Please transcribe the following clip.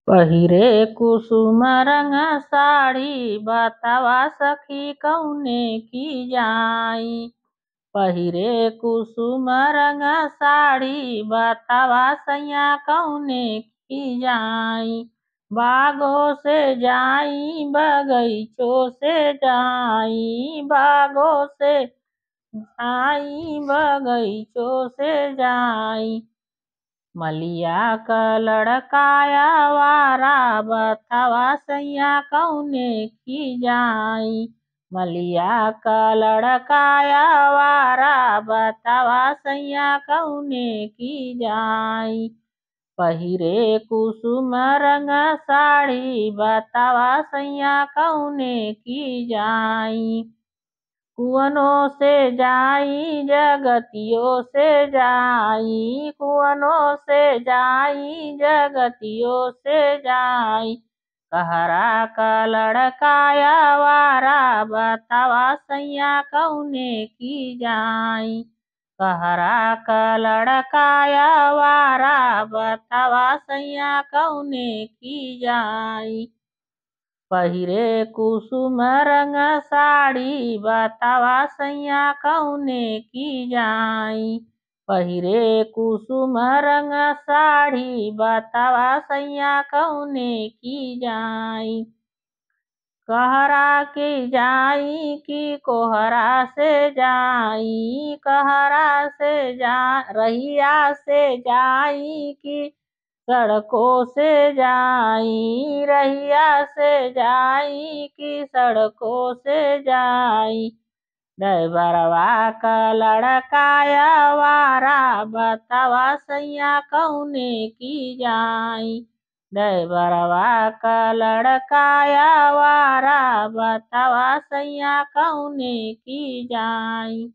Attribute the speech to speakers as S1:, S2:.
S1: पहिरे कुसुम रंग साड़ी बतावा सखी कौने की जाई। पहिरे कुसुम रंग साड़ी बतावा सैया कौने की जाई। बागों से जाई बगीचों से जाई, बागों से जाई बगीचों से जाई। मलिया क लड़काया वारा बतावा सैया कौने की जाई। मलिया क लड़काया वारा बतावा सैया कौने की जाई। पहिरे कुसुम रंग साड़ी बतावा सैया कौने की जाई। कुवनों से जाई जगतियों से जाई, कुवनों से जाई जगतियों से जाई। कहरा का लड़काया वारा बतावा सैया कौने की जाई। कहरा का लड़काया वारा बतावा सैया कौने की जाई। पहिरे कुसुम रंग साड़ी बतावा सैया कौने की जाई। पहिरे कुसुम रंग साड़ी बतावा सैया कौने की जाई। कहरा के जाई कि कोहरा से जाई, कहरा से जा रहिया से जाई कि सड़कों से जाई, रहिया से जाई कि सड़कों से जाई। ड्राइवरवा का लड़काया वारा बतावा सैया कौने की जाई। ड्राइवरवा का लड़काया वारा बतावा सैया कौने की जाई।